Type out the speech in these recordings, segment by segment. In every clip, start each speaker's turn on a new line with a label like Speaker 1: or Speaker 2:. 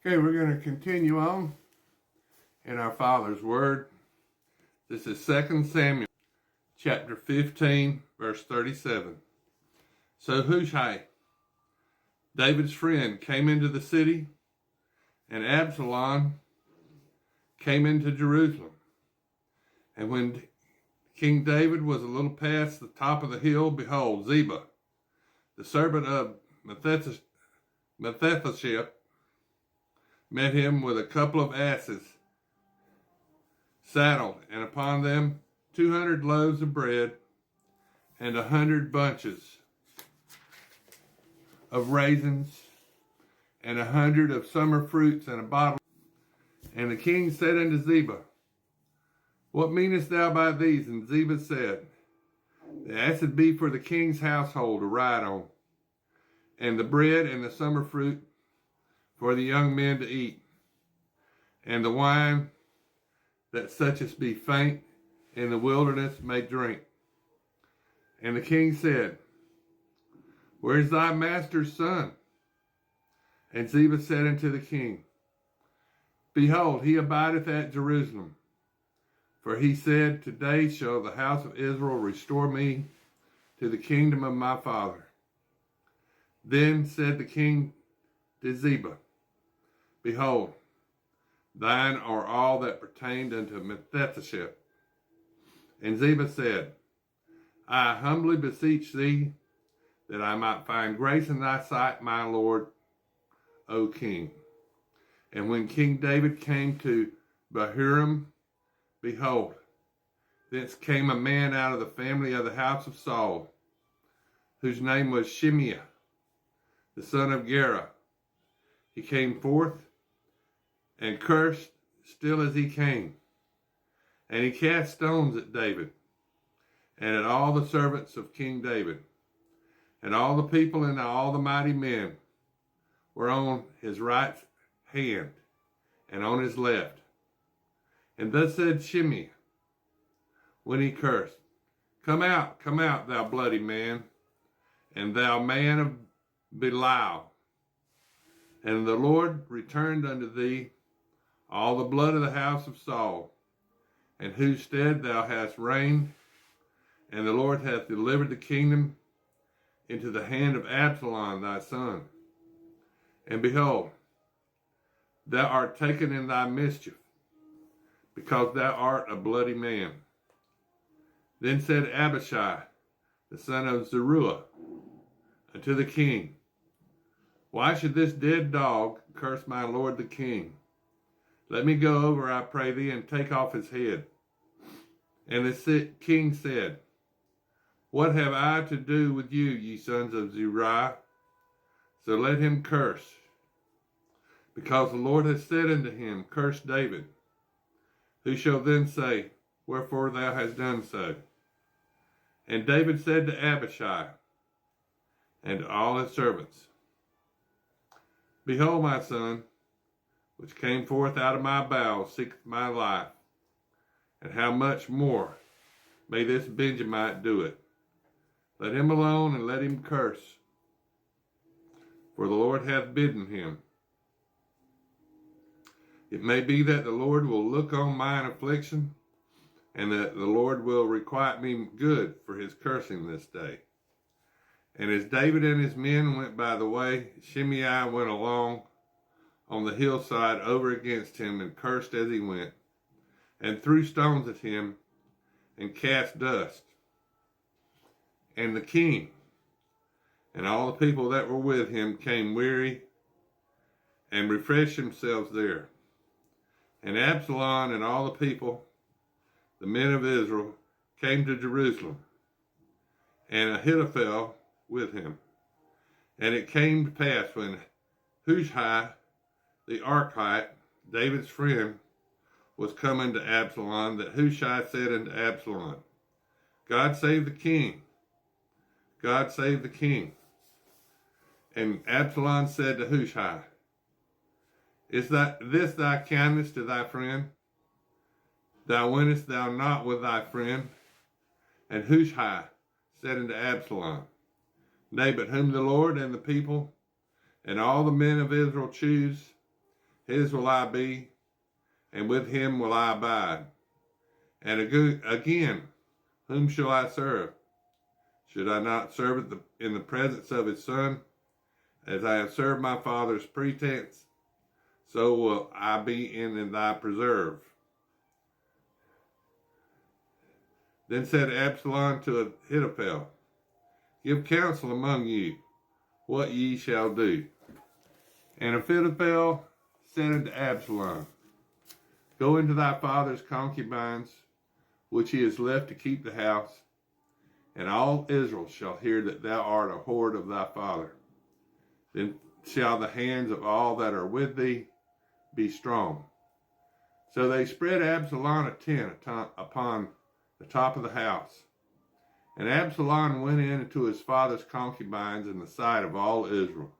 Speaker 1: Okay, we're going to continue on in our Father's Word. This is 2 Samuel chapter 15, verse 37. So Hushai, David's friend, came into the city, and Absalom came into Jerusalem. And when King David was a little past the top of the hill, behold, Ziba, the servant of Mephibosheth, met him with a couple of asses saddled, and upon them 200 loaves of bread and 100 bunches of raisins and 100 of summer fruits and a bottle. And the king said unto Ziba, What meanest thou by these? And Ziba said, The asses be for the king's household to ride on, and the bread and the summer fruit for the young men to eat, and the wine that such as be faint in the wilderness may drink. And the king said, Where is thy master's son? And Ziba said unto the king, Behold, he abideth at Jerusalem. For he said, Today shall the house of Israel restore me to the kingdom of my father. Then said the king to Ziba, Behold, thine are all that pertained unto Mephibosheth. And Ziba said, I humbly beseech thee that I might find grace in thy sight, my lord, O king. And when King David came to Bahurim, behold, thence came a man out of the family of the house of Saul, whose name was Shimei, the son of Gera. He came forth and cursed still as he came. And he cast stones at David and at all the servants of King David. And all the people and all the mighty men were on his right hand and on his left. And thus said Shimei when he cursed, come out, thou bloody man, and thou man of Belial. And the Lord returned unto thee all the blood of the house of Saul, in whose stead thou hast reigned, and the Lord hath delivered the kingdom into the hand of Absalom thy son. And behold, thou art taken in thy mischief, because thou art a bloody man. Then said Abishai, the son of Zeruiah, unto the king, Why should this dead dog curse my lord the king? Let me go over, I pray thee, and take off his head. And the king said, What have I to do with you, ye sons of Zeruiah? So let him curse. Because the Lord has said unto him, Curse David. Who shall then say, Wherefore thou hast done so? And David said to Abishai and to all his servants, Behold, my son, which came forth out of my bowels, seeketh my life. And how much more may this Benjamite do it? Let him alone, and let him curse, for the Lord hath bidden him. It may be that the Lord will look on mine affliction, and that the Lord will requite me good for his cursing this day. And as David and his men went by the way, Shimei went along on the hillside over against him, and cursed as he went, and threw stones at him, and cast dust. And the king and all the people that were with him came weary, and refreshed themselves there. And Absalom and all the people, the men of Israel, came to Jerusalem, and Ahithophel with him. And it came to pass when Hushai the Archite, David's friend, was come unto Absalom, that Hushai said unto Absalom, God save the king, God save the king. And Absalom said to Hushai, Is this thy kindness to thy friend? Thou wentest thou not with thy friend? And Hushai said unto Absalom, Nay, but whom the Lord and the people and all the men of Israel choose, his will I be, and with him will I abide. And again, whom shall I serve? Should I not serve in the presence of his son? As I have served my father's pretense, so will I be in thy preserve. Then said Absalom to Ahithophel, give counsel among you, what ye shall do. And Ahithophel said unto Absalom, go into thy father's concubines, which he has left to keep the house, and all Israel shall hear that thou art a whore of thy father. Then shall the hands of all that are with thee be strong. So they spread Absalom a tent upon the top of the house. And Absalom went in into his father's concubines in the sight of all Israel.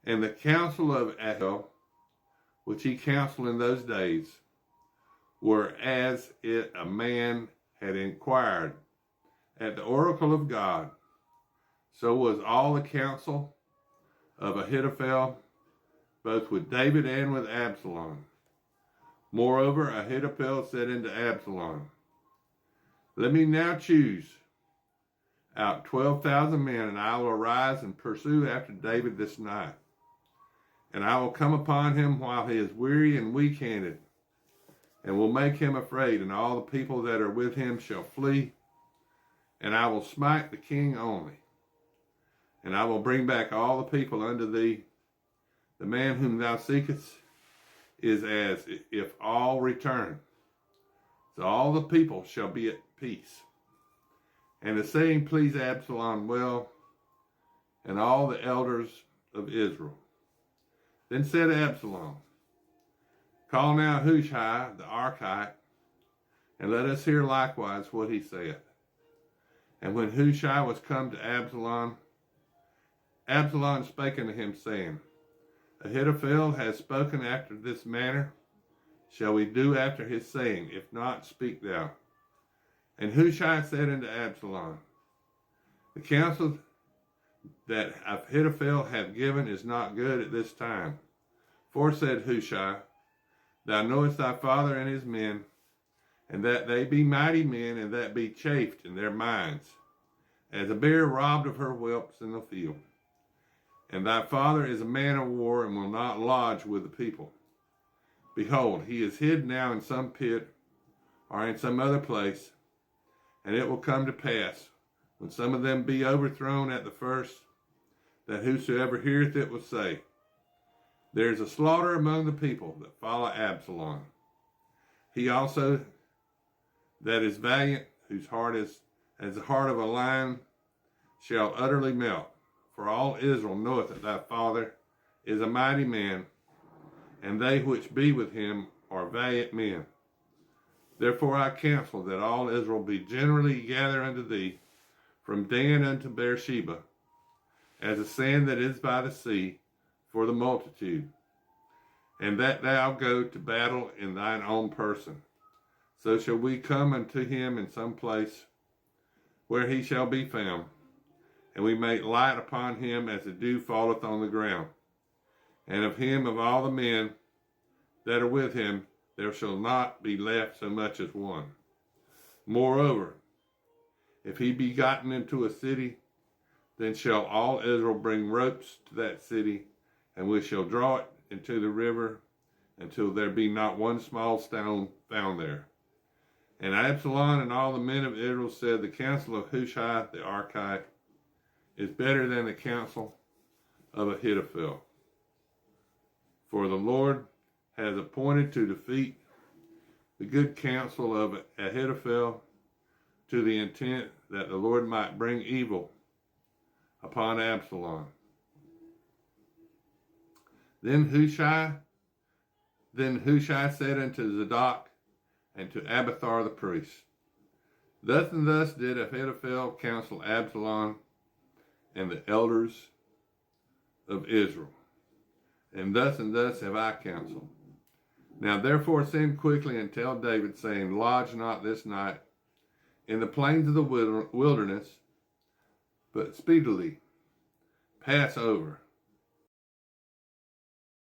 Speaker 1: And the counsel of Ahithophel, which he counseled in those days, were as it a man had inquired at the oracle of God. So was all the counsel of Ahithophel, both with David and with Absalom. Moreover, Ahithophel said unto Absalom, let me now choose out 12,000 men, and I will arise and pursue after David this night. And I will come upon him while he is weary and weak-handed, and will make him afraid, and all the people that are with him shall flee, and I will smite the king only. And I will bring back all the people unto thee. The man whom thou seekest is as if all return. So all the people shall be at peace. And the saying pleased Absalom well, and all the elders of Israel. Then said Absalom, call now Hushai the Archite, and let us hear likewise what he saith. And when Hushai was come to Absalom, Absalom spake unto him, saying, Ahithophel has spoken after this manner. Shall we do after his saying? If not, speak thou. And Hushai said unto Absalom, the counsel that Ahithophel hath given is not good at this time. For, said Hushai, thou knowest thy father and his men, and that they be mighty men, and that be chafed in their minds, as a bear robbed of her whelps in the field. And thy father is a man of war, and will not lodge with the people. Behold, he is hid now in some pit, or in some other place, and it will come to pass, when some of them be overthrown at the first, that whosoever heareth it will say, there is a slaughter among the people that follow Absalom. He also that is valiant, whose heart is as the heart of a lion, shall utterly melt. For all Israel knoweth that thy father is a mighty man, and they which be with him are valiant men. Therefore I counsel that all Israel be generally gathered unto thee, from Dan unto Beersheba, as the sand that is by the sea, for the multitude, and that thou go to battle in thine own person. So shall we come unto him in some place where he shall be found, and we make light upon him as the dew falleth on the ground. And of him, of all the men that are with him, there shall not be left so much as one. Moreover, if he be gotten into a city, then shall all Israel bring ropes to that city, and we shall draw it into the river until there be not one small stone found there. And Absalom and all the men of Israel said, the counsel of Hushai the Archite is better than the counsel of Ahithophel. For the Lord has appointed to defeat the good counsel of Ahithophel, to the intent that the Lord might bring evil upon Absalom. Then Hushai said unto Zadok and to Abiathar the priest, thus and thus did Ahithophel counsel Absalom and the elders of Israel, and thus have I counseled. Now therefore send quickly and tell David, saying, lodge not this night in the plains of the wilderness, but speedily pass over.